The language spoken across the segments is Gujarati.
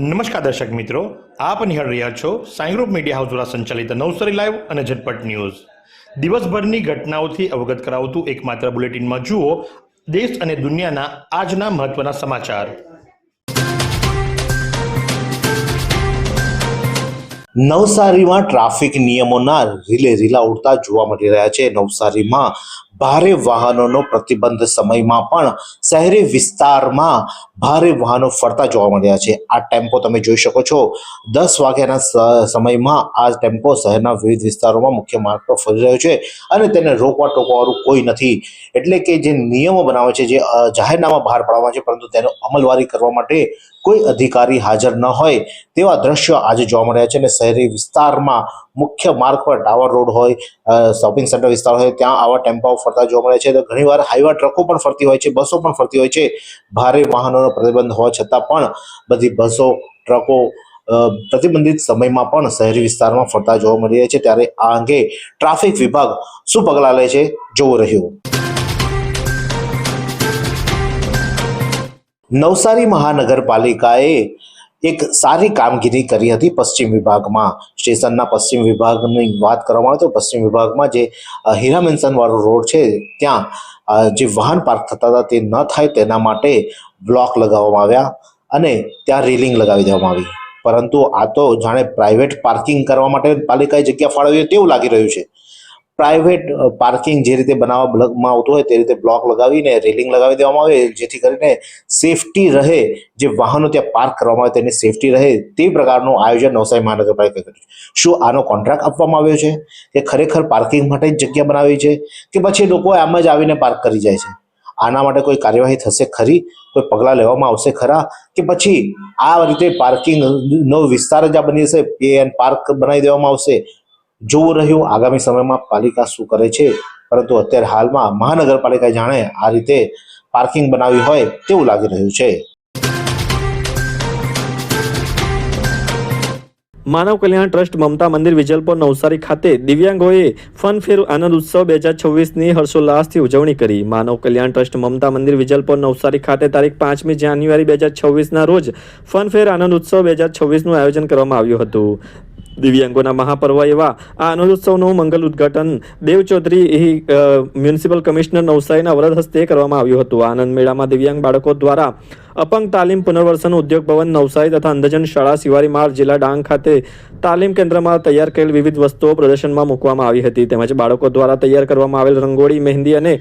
નમસ્કાર દર્શક મિત્રો, આપ નિહાળ રહ્યા છો સાઈ ગ્રુપ મીડિયા હાઉસ દ્વારા સંચાલિત નવસારી લાઈવ અને ઝટપટ ન્યૂઝ. દિવસભરની ઘટનાઓથી અવગત કરાવતું એકમાત્ર બુલેટિનમાં જુઓ દેશ અને દુનિયાના આજના મહત્વના સમાચાર. નવસારીમાં ટ્રાફિક નિયમોના રીલા ઉડતા જોવા મળી રહ્યા છે. નવસારીમાં ભારે વાહનોનો પ્રતિબંધ સમયમાં પણ શહેરી વિસ્તારમાં ભારે વાહનો ફરતા જોવા મળ્યા છે. આ ટેમ્પો તમે જોઈ શકો છો, 10 વાગ્યાના સમયમાં આ ટેમ્પો શહેરના વિવિધ વિસ્તારોમાં મુખ્ય માર્ગ પર ફરી રહ્યો છે અને તેને રોકવા ટોકવાવાળું કોઈ નથી. એટલે કે જે નિયમો બનાવે છે, જે જાહેરનામા બહાર પાડવામાં છે, પરંતુ તેનો અમલવારી કરવા માટે કોઈ અધિકારી હાજર ન હોય તેવા દ્રશ્યો આજે જોવા મળ્યા છે. અને શહેરી વિસ્તારમાં મુખ્ય માર્ગ પર ટાવર રોડ હોય, શોપિંગ સેન્ટર વિસ્તાર હોય, ત્યાં આવા ટેમ્પાઓ ફરતા જોવા મળે છે. તો ઘણીવાર હાઈવા ટ્રકો પણ ફરતી હોય છે, બસો પણ ફરતી હોય છે. ભારે વાહનોનો પ્રતિબંધ હોવા છતાં પણ બધી બસો, ટ્રકો પ્રતિબંધિત સમયમાં પણ શહેરી વિસ્તારમાં ફરતા જોવા મળી રહ્યા છે. ત્યારે આ અંગે ટ્રાફિક વિભાગ શું પગલાં લે છે, જોવું રહ્યું. નવસારી મહાનગરપાલિકાએ એક સારી કામગીરી કરી હતી. પશ્ચિમ વિભાગમાં સ્ટેશનના પશ્ચિમ વિભાગની વાત કરવામાં આવે તો પશ્ચિમ વિભાગમાં જે હીરા મેન્શન વાળો રોડ છે, ત્યાં જે વાહન પાર્ક થતા હતા તે ન થાય તેના માટે બ્લોક લગાવવામાં આવ્યા અને ત્યાં રેલિંગ લગાવી દેવામાં આવી. પરંતુ આ તો જાણે પ્રાઇવેટ પાર્કિંગ કરવા માટે પાલિકાએ જગ્યા ફાળવી તેવું લાગી રહ્યું છે. પ્રાઇવેટ પાર્કિંગ જે રીતે બનાવવામાં આવતું હોય તે રીતે બ્લોક લગાવીને રેલિંગ લગાવી દેવામાં આવે, જેથી કરીને સેફટી રહે, જે વાહનો ત્યાં પાર્ક કરવામાં આવે તેની સેફટી રહે તે પ્રકારનું આયોજન નવસારી મહાનગરપાલિકાએ કર્યું. શું આનો કોન્ટ્રાક્ટ આપવામાં આવ્યો છે કે ખરેખર પાર્કિંગ માટે જ જગ્યા બનાવી છે કે પછી લોકો આમ જ આવીને પાર્ક કરી જાય છે? આના માટે કોઈ કાર્યવાહી થશે ખરી? કોઈ પગલાં લેવામાં આવશે ખરા? કે પછી આ રીતે પાર્કિંગનો વિસ્તાર જ આ બની જશે, પે એન્ડ પાર્ક બનાવી દેવામાં આવશે? જોવું રહ્યું આગામી સમયમાં પાલિકા શું કરે છે. પરંતુ અત્યારે હાલમાં મહાનગરપાલિકા જાણે આ રીતે પાર્કિંગ બનાવી હોય તેવું લાગી રહ્યું છે. માનવ કલ્યાણ ટ્રસ્ટ મમતા મંદિર વિજલપોર નવસારી ખાતે દિવ્યાંગોએ ફન ફેર આનંદ ઉત્સવ 2026ની હર્ષોલ્લાસથી ઉજવણી કરી. માનવ કલ્યાણ ટ્રસ્ટ મમતા મંદિર વિજલપોર નવસારી ખાતે તારીખ 5મી જાન્યુઆરી 2026ના રોજ ફન ફેર આનંદ ઉત્સવ 2026નું આયોજન કરવામાં આવ્યું હતું. દિવ્યાંગોના મહાપર્વ એવા આ આનંદોત્સવનું મંગલ ઉદ્ઘાટન દેવ ચૌધરી મ્યુનિસિપલ કમિશનર નવસારીના વરદ હસ્તે કરવામાં આવ્યું હતું. આનંદ મેળામાં દિવ્યાંગ બાળકો દ્વારા અપંગ તાલીમ પુનર્વસન ઉદ્યોગ ભવન નવસારી તથા અંધજન શાળા શિવારી માર્ગ જિલ્લા ડાંગ ખાતે તાલીમ કેન્દ્રમાં તૈયાર કરેલ વિવિધ વસ્તુઓ પ્રદર્શનમાં મૂકવામાં આવી હતી. તેમજ બાળકો દ્વારા તૈયાર કરવામાં આવેલ રંગોળી, મહેંદી અને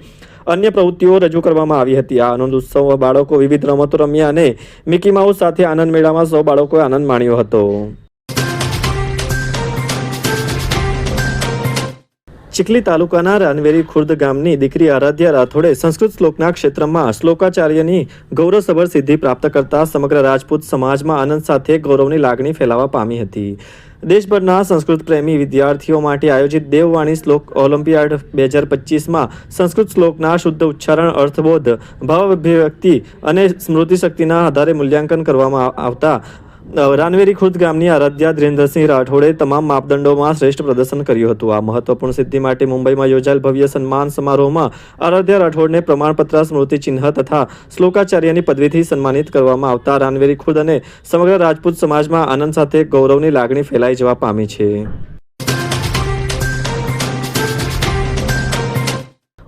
અન્ય પ્રવૃત્તિઓ રજૂ કરવામાં આવી હતી. આ આનંદ ઉત્સવમાં બાળકો વિવિધ રમતો રમ્યા અને મિકી માઉસ સાથે આનંદ મેળામાં સૌ બાળકોએ આનંદ માણ્યો હતો. ચીખલી તાલુકાના રાનવેરી ખુર્દ ગામની દીકરી આરાધ્યા રાઠોડે સંસ્કૃત શ્લોકના ક્ષેત્રમાં શ્લોકાચાર્યની ગૌરવસભર સિદ્ધિ પ્રાપ્ત કરતા સમગ્ર રાજપૂત સમાજમાં આનંદ સાથે ગૌરવની લાગણી ફેલાવા પામી હતી. દેશભરના સંસ્કૃત પ્રેમી વિદ્યાર્થીઓ માટે આયોજિત દેવવાણી શ્લોક ઓલિમ્પિયાડ 2025માં સંસ્કૃત શ્લોકના શુદ્ધ ઉચ્ચારણ, અર્થબોધ, ભાવ અભિવ્યક્તિ અને સ્મૃતિ શક્તિના આધારે મૂલ્યાંકન કરવામાં આવતા રાનવેરી ખુર્દ ગામની આરાધ્યા ધીરેન્દ્રસિંહ રાઠોડે તમામ માપદંડોમાં શ્રેષ્ઠ પ્રદર્શન કર્યું હતું. આ મહત્વપૂર્ણ સિદ્ધિ માટે મુંબઈમાં યોજાયેલ ભવ્ય સન્માન સમારોહમાં આરાધ્યા રાઠોડને પ્રમાણપત્ર, સ્મૃતિ ચિહ્ન તથા શ્લોકાચાર્યની પદવીથી સન્માનિત કરવામાં આવતા રાનવેરી ખુર્દ અને સમગ્ર રાજપૂત સમાજમાં આનંદ સાથે ગૌરવની લાગણી ફેલાઈ જવા પામી છે.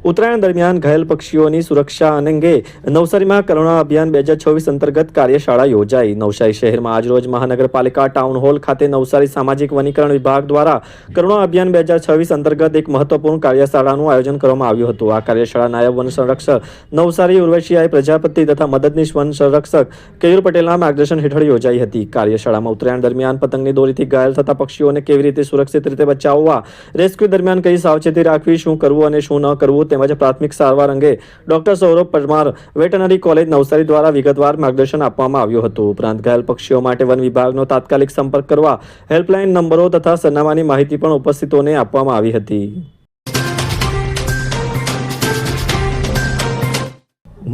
ઉત્તરાયણ દરમિયાન ઘાયલ પક્ષીઓની સુરક્ષા અંગે નવસારીમાં કરુણા અભિયાન 2026 અંતર્ગત કાર્યશાળા યોજાઈ. નવસારી શહેરમાં આજરોજ મહાનગરપાલિકા ટાઉન હોલ ખાતે નવસારી સામાજિક વનીકરણ વિભાગ દ્વારા કરુણા અભિયાન 2026 અંતર્ગત એક મહત્વપૂર્ણ કાર્યશાળાનું આયોજન કરવામાં આવ્યું હતું. આ કાર્યશાળા નાયબ વન સંરક્ષક નવસારી ઉર્વશીઆઈ પ્રજાપતિ તથા મદદનીશ વન સંરક્ષક કેયુર પટેલના માર્ગદર્શન હેઠળ યોજાઈ હતી. કાર્યશાળામાં ઉત્તરાયણ દરમિયાન પતંગની દોરીથી ઘાયલ થતા પક્ષીઓને કેવી રીતે સુરક્ષિત રીતે બચાવવા, રેસ્ક્યુ દરમિયાન કઈ સાવચેતી રાખવી, શું કરવું અને શું ન કરવું તેમજ પ્રાથમિક સારવાર અંગે doctor Saurabh Parmar veterinary college Navsari દ્વારા વિગતવાર માર્ગદર્શન આપવામાં આવ્યું હતું. ઉપરાંત ઘાયલ પક્ષીઓ માટે વન વિભાગનો તાત્કાલિક સંપર્ક કરવા હેલ્પલાઇન નંબરો તથા સરનામાની માહિતી પણ ઉપસ્થિતોને આપવામાં આવી હતી.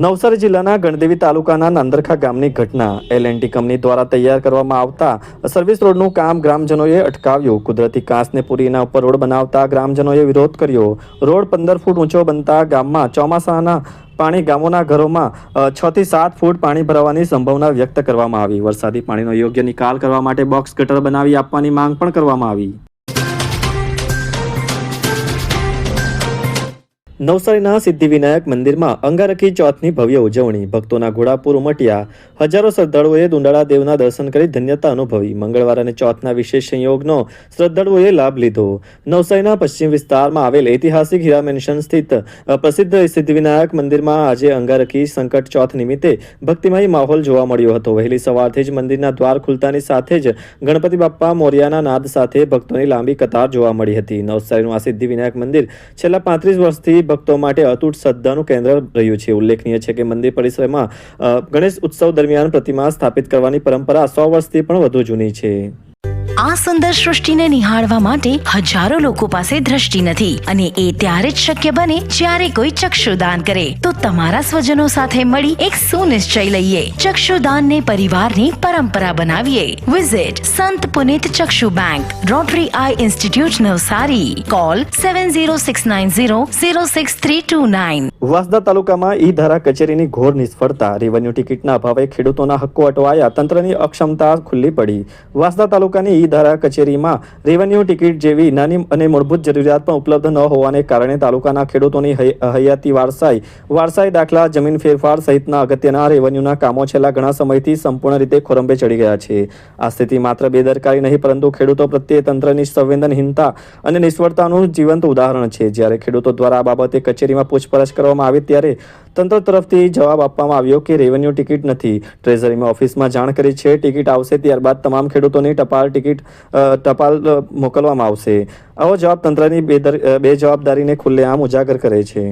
નવસારી જિલ્લાના ગણદેવી તાલુકાના નાંદરખા ગામની ઘટના. L&T કંપની દ્વારા તૈયાર કરવામાં આવતા સર્વિસ રોડનું કામ ગ્રામજનોએ અટકાવ્યું. કુદરતી કાંસને પૂરીના ઉપર રોડ બનાવતા ગ્રામજનોએ વિરોધ કર્યો. રોડ 15 ફૂટ ઊંચો બનતા ગામમાં ચોમાસાના પાણી ગામોના ઘરોમાં 6 થી 7 ફૂટ પાણી ભરાવાની સંભાવના વ્યક્ત કરવામાં આવી. વરસાદી પાણીનો યોગ્ય નિકાલ કરવા માટે બોક્સ ગટર બનાવી આપવાની માંગ પણ કરવામાં આવી. નવસારીના સિદ્ધિવિનાયક મંદિરમાં અંગારકી ચોથની ભવ્ય ઉજવણી. ભક્તોના ઘોડાપુર ઉમટ્યા. હજારો શ્રદ્ધાળુઓએ દુંડાળા દેવના દર્શન કરી ધન્યતા અનુભવી. મંગળવાર અને ચોથના વિશેષ સંયોગનો શ્રદ્ધાળુઓએ લાભ લીધો. નવસારીના પશ્ચિમ વિસ્તારમાં આવેલ ઐતિહાસિક હીરા મેન્શન સ્થિત પ્રસિદ્ધ સિદ્ધિવિનાયક મંદિરમાં આજે અંગારકી સંકટ ચોથ નિમિત્તે ભક્તિમય માહોલ જોવા મળ્યો હતો. વહેલી સવારથી જ મંદિરના દ્વાર ખુલતાની સાથે જ ગણપતિ બાપ્પા મોર્યાના નાદ સાથે ભક્તોની લાંબી કતાર જોવા મળી હતી. નવસારીનું આ સિદ્ધિવિનાયક મંદિર છેલ્લા 35 વર્ષથી ભક્તો માટે અતૂટ શ્રદ્ધાનું કેન્દ્ર રહ્યું છે. ઉલ્લેખનીય છે કે મંદિર પરિસરમાં ગણેશ ઉત્સવ દરમિયાન પ્રતિમા સ્થાપિત કરવાની પરંપરા 100 વર્ષથી પણ વધુ જૂની છે. આ સુંદર સૃષ્ટિને નિહાળવા માટે હજારો લોકો પાસે દ્રષ્ટિ નથી અને એ ત્યારે જ શક્ય બને જ્યારે કોઈ ચક્ષુદાન કરે. તો તમારા સ્વજનો સાથે મળી એક સુનિશ્ચય લઈએ. ચક્ષુદાનને પરિવારની પરંપરા બનાવીએ. Visit Sant Punit Chakshu bank, rotary eye institute Navsari. Call 7069006329. Vansda તાલુકામાં ઈ ધારા કચેરીની ઘોર નિષ્ફળતા. રેવન્યુ ટિકિટના અભાવે ખેડૂતોના હક્કો અટવાયા. તંત્રની અક્ષમતા ખુલ્લી પડી. વાંસદા તાલુકાની ઈ ધારા કચેરીમાં રેવન્યુ ટિકિટ જેવી નાની અને મૂળભૂત જરૂરિયાત પણ ઉપલબ્ધ ન હોવાને કારણે તાલુકાના ખેડૂતોની હયાતી વારસાઈ દાખલા, જમીન ફેરફાર સહિતના અગત્યના રેવન્યુના કામો છેલ્લા ઘણા સમયથી સંપૂર્ણ રીતે ખોરંભે ચડી ગયા છે. આ સ્થિતિ માત્ર બેદરકારી નહીં પરંતુ ખેડૂતો પ્રત્યે તંત્રની સંવેદનહીનતા અને નિષ્ફળતાનું જીવંત ઉદાહરણ છે. જ્યારે ખેડૂતો દ્વારા આ બાબતે કચેરીમાં પૂછપરછ કરવામાં આવી ત્યારે તંત્ર તરફથી જવાબ આપવામાં આવ્યો કે રેવન્યુ ટિકિટ નથી. ટ્રેઝરીમાં ઓફિસમાં જાણ કરી છે. ટિકિટ આવશે ત્યારબાદ તમામ ખેડૂતોની ટપાલ મોકલવામાં આવશે. આવો જવાબ તંત્રની બેજવાબદારીને ખુલ્લેઆમ ઉજાગર કરે છે.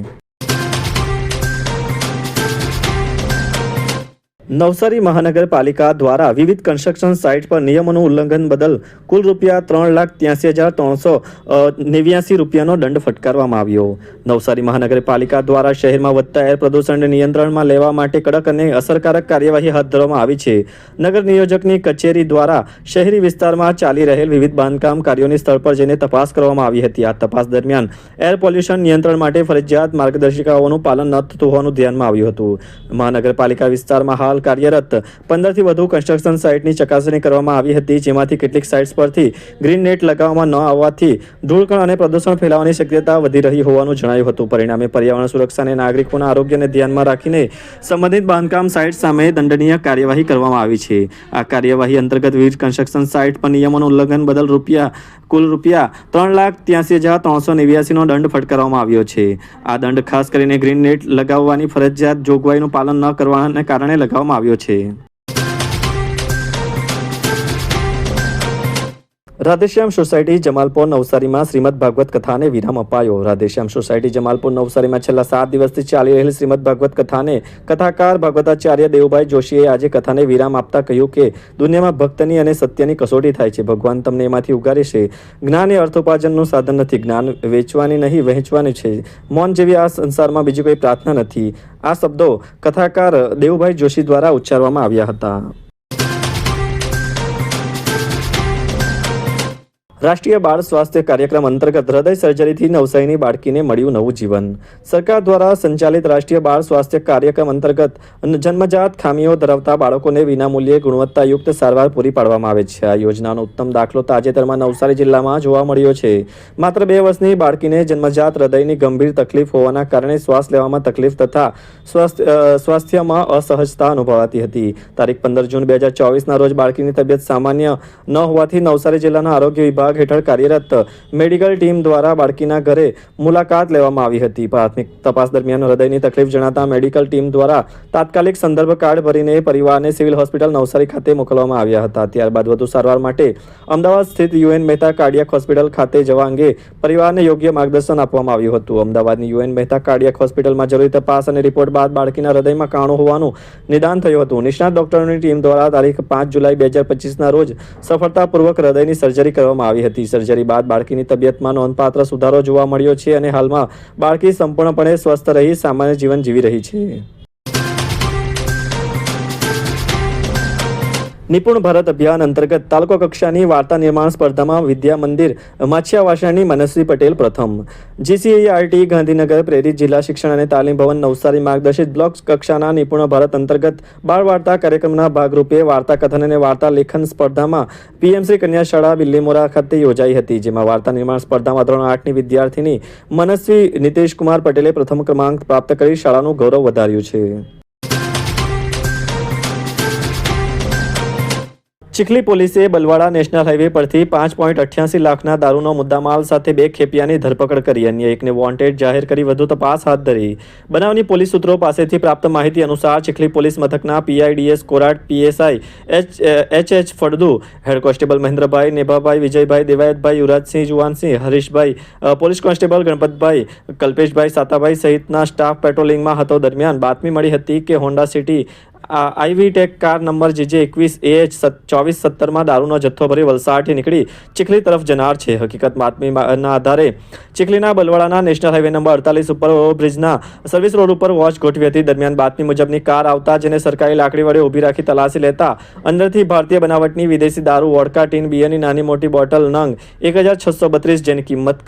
નવસારી મહાનગરપાલિકા દ્વારા વિવિધ કન્સ્ટ્રક્શન સાઇટ પર નિયમોનું ઉલ્લંઘન બદલ કુલ રૂપિયા 3,83,389 રૂપિયાનો દંડ ફટકારવામાં આવ્યો. નવસારી મહાનગરપાલિકા દ્વારા શહેરમાં વધતા એર પ્રદૂષણને નિયંત્રણમાં લેવા માટે કડક અને અસરકારક કાર્યવાહી હાથ ધરવામાં આવી છે. નગર નિયોજકની કચેરી દ્વારા શહેરી વિસ્તારમાં ચાલી રહેલ વિવિધ બાંધકામ કાર્યોની સ્થળ પર જઈને તપાસ કરવામાં આવી હતી. આ તપાસ દરમિયાન એર પોલ્યુશન નિયંત્રણ માટે ફરજિયાત માર્ગદર્શિકાઓનું પાલન ન થતું હોવાનું ધ્યાનમાં આવ્યું હતું. મહાનગરપાલિકા વિસ્તારમાં હાલ કાર્યરત 15 થી વધુ કન્સ્ટ્રક્શન સાઇટની ચકાસણી કરવામાં આવી હતી, જેમાંથી કેટલીક સાઇટ્સ પરથી ગ્રીન નેટ લગાવવામાં ન આવવાથી ધૂળકણ અને પ્રદૂષણ ફેલાવાની શક્યતા વધી રહી હોવાનું જણાયું હતું. પરિણામે પર્યાવરણ સુરક્ષા અને નાગરિકોના આરોગ્યને ધ્યાનમાં રાખીને સંબંધિત બાંધકામ સાઇટ સામે દંડનીય કાર્યવાહી કરવામાં આવી છે. આ કાર્યવાહી અંતર્ગત વિવિધ કન્સ્ટ્રક્શન સાઇટ પર નિયમોનું ઉલ્લંઘન બદલ કુલ રૂપિયા 3,83,389 નો દંડ ફટકારવામાં આવ્યો છે. આ દંડ ખાસ કરીને ગ્રીન નેટ લગાવવાની ફરજિયાત જોગવાઈનું પાલન ન કરવાને કારણે લગાવવામાં આવ્યો છે. રાધેશ્યામ સોસાયટી જમાલપોર નવસારીમાં શ્રીમદ ભાગવત કથાને વિરામ અપાયો. રાધેશ્યામ સોસાયટી જમાલપોર નવસારીમાં છેલ્લા 7 દિવસથી ચાલી રહેલી શ્રીમદ ભાગવત કથાને કથાકાર ભાગવતાચાર્ય દેવભાઈ જોશીએ આજે કથાને વિરામ આપતા કહ્યું કે દુનિયામાં ભક્તની અને સત્યની કસોટી થાય છે. ભગવાન તમને એમાંથી ઉગારે છે. જ્ઞાન એ અર્થોપાર્જનનું સાધન નથી. જ્ઞાન વેચવાની નહીં, વહેંચવાની છે. મૌન જેવી આ સંસારમાં બીજી કોઈ પ્રાર્થના નથી. આ શબ્દો કથાકાર દેવભાઈ જોશી દ્વારા ઉચ્ચારવામાં આવ્યા હતા. રાષ્ટ્રીય બાળ સ્વાસ્થ્ય કાર્યક્રમ અંતર્ગત હૃદય સર્જરીથી નવસારીની બાળકીને મળ્યું નવું જીવન. સરકાર દ્વારા સંચાલિત રાષ્ટ્રીય બાળ સ્વાસ્થ્ય કાર્યક્રમ અંતર્ગત જન્મજાત ખામીઓ ધરાવતા બાળકોને વિનામૂલ્યે ગુણવત્તાયુક્ત સારવાર પૂરી પાડવામાં આવે છે. આ યોજનાનો ઉત્તમ દાખલો તાજેતરમાં નવસારી જિલ્લામાં જોવા મળ્યો છે. માત્ર 2 વર્ષની બાળકીને જન્મજાત હૃદયની ગંભીર તકલીફ હોવાના કારણે શ્વાસ લેવામાં તકલીફ તથા સ્વાસ્થ્યમાં અસહજતા અનુભવાતી હતી. તારીખ 15 જૂન 2024ના રોજ બાળકીની તબિયત સામાન્ય ન હોવાથી નવસારી જિલ્લાના આરોગ્ય વિભાગ હેઠળ કાર્યરત મેડિકલ ટીમ દ્વારા બાળકીના ઘરે મુલાકાત લેવામાં આવી હતી. પ્રાથમિક તપાસ દરમિયાન હૃદયની તકલીફ જણાતા મેડિકલ ટીમ દ્વારા તાત્કાલિક સંદર્ભ કાર્ડ ભરીને પરિવારને સિવિલ હોસ્પિટલ નવસારી ખાતે મોકલવામાં આવ્યા હતા. ત્યારબાદ વધુ સારવાર માટે અમદાવાદ સ્થિત યુએન મહેતા કાર્ડિયાક હોસ્પિટલ ખાતે જવા અંગે પરિવારને યોગ્ય માર્ગદર્શન આપવામાં આવ્યું હતું. અમદાવાદની યુએન મહેતા કાર્ડિયાક હોસ્પિટલમાં જરૂરી તપાસ અને રિપોર્ટ બાદ બાળકીના હૃદયમાં કાણું હોવાનું નિદાન થયું હતું. નિષ્ણાત ડોક્ટરોની ટીમ દ્વારા તારીખ 5 જુલાઈ 2025ના રોજ સફળતાપૂર્વક હૃદયની સર્જરી કરવામાં આવી હતી. સર્જરી બાદ બાળકીની તબિયતમાં નોંધપાત્ર સુધારો જોવા મળ્યો છે અને હાલમાં બાળકી સંપૂર્ણપણે સ્વસ્થ રહી સામાન્ય જીવન જીવી રહી છે. નિપુણ ભારત અભિયાન અંતર્ગત તાલુકા કક્ષાની વાર્તા નિર્માણ સ્પર્ધામાં વિદ્યા મંદિર માછિયાવાસણની મનસ્વી પટેલ પ્રથમ. GCERT ગાંધીનગર પ્રેરિત જિલ્લા શિક્ષણ અને તાલીમ ભવન નવસારી માર્ગદર્શિત બ્લોક કક્ષાના નિપુણ ભારત અંતર્ગત બાળ વાર્તા કાર્યક્રમના ભાગરૂપે વાર્તા કથન અને વાર્તા લેખન સ્પર્ધામાં PMC કન્યા શાળા બિલ્લીમોરા ખાતે યોજાઈ હતી, જેમાં વાર્તા નિર્માણ સ્પર્ધામાં ધોરણ 8ની વિદ્યાર્થીની મનસ્વી નિતેશકુમાર પટેલે પ્રથમ ક્રમાંક પ્રાપ્ત કરી શાળાનું ગૌરવ વધાર્યું છે. ચીખલી પોલીસે બલવાડા નેશનલ હાઈવે પરથી 5.88 લાખના દારૂનો મુદ્દામાલ સાથે 2 ખેપિયાની ધરપકડ કરી. અન્ય એકને વોન્ટેડ જાહેર કરી વધુ તપાસ હાથ ધરી. બનાવની પોલીસ સૂત્રો પાસેથી પ્રાપ્ત માહિતી અનુસાર ચીખલી પોલીસ મથકના PIDS Korat PSI HH Faldu, head constable Mahendrabhai, Nebhabhai, Vijaybhai, Devayatbhai, Yuvrajsinh, Juvansinh, Harishbhai, police constable Ganpatbhai, Kalpeshbhai, Satabhai સહિતના સ્ટાફ પેટ્રોલિંગમાં હતો. દરમિયાન બાતમી મળી હતી કે Honda City IV tech car number JJ 21AH 2470માં દારૂનો જથ્થો ભરી વલસાડથી નીકળી ચીખલી તરફ જનાર છે. હકીકત બાતમીના આધારે ચીખલીના બલવાડાના નેશનલ હાઈવે નંબર 48 ઉપર ઓવરબ્રિજના સર્વિસ રોડ ઉપર વોચ ગોઠવી હતી. દરમિયાન બાતમી મુજબની કાર આવતા જેને સરકારી લાકડી વડે ઊભી રાખી તલાશી લેતા અંદરથી ભારતીય બનાવટની વિદેશી દારૂ, વોડકા, ટીન, બિયરની નાની મોટી બોટલ નંગ 1632, જેની કિંમત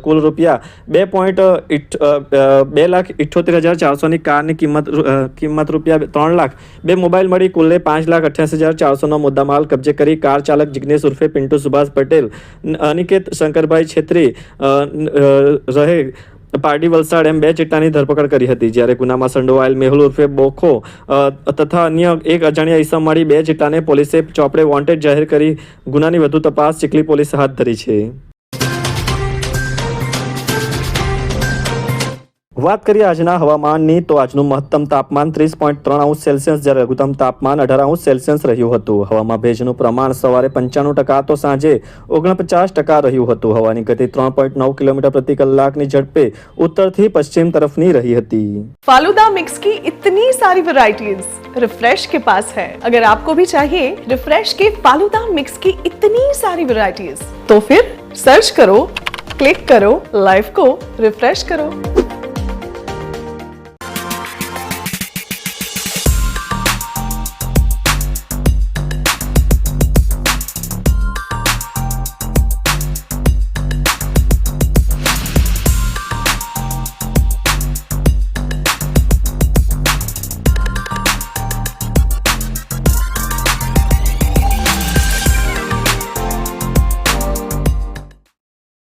કુલ રૂપિયા 2,78,400ની કારની કિંમત રૂપિયા 3 લાખ, 2 મોબાઈલ મળી કુલ 5,88,400નો મુદ્દામાલ કબજે કરી કાર ચાલક જિગ્નેશ ઉર્ફે પિન્ટુ સુભાષ પટેલ, અનિકેત શંકરભાઈ છેત્રી રહે પારડી વલસાડ એમ 2 ચિટ્ટાની ધરપકડ કરી હતી. જ્યારે ગુનામાં સંડોવાયેલ મેહુલ ઉર્ફે બોખો તથા અન્ય એક અજાણ્યા ઈસમ મળી 2 ચિટ્ટાને પોલીસે ચોપડે વોન્ટેડ જાહેર કરી ગુનાની વધુ તપાસ ચીખલી પોલીસે હાથ ધરી છે. વાત કરીએ આજના હવામાનની તો આજનું મહત્તમ તાપમાન 30.3 સેલ્સિયસ જ્યારે લઘુત્તમ તાપમાન 18 સેલ્સિયસ રહ્યું હતું. હવામાં ભેજનું પ્રમાણ સવારે 95% તો સાંજે 49% રહ્યું હતું. હવાની ગતિ 3.9 કિલોમીટર પ્રતિ કલાકની ઝડપે ઉત્તરથી પશ્ચિમ તરફની રહી હતી. फालूदा मिक्स की इतनी सारी वैरायटीज रिफ्रेश के पास है. अगर आपको भी चाहिए रिफ्रेश के फालूदा मिक्स की इतनी सारी वैरायटीज तो फिर सर्च करो, क्लिक करो, लाइफ को रिफ्रेश करो.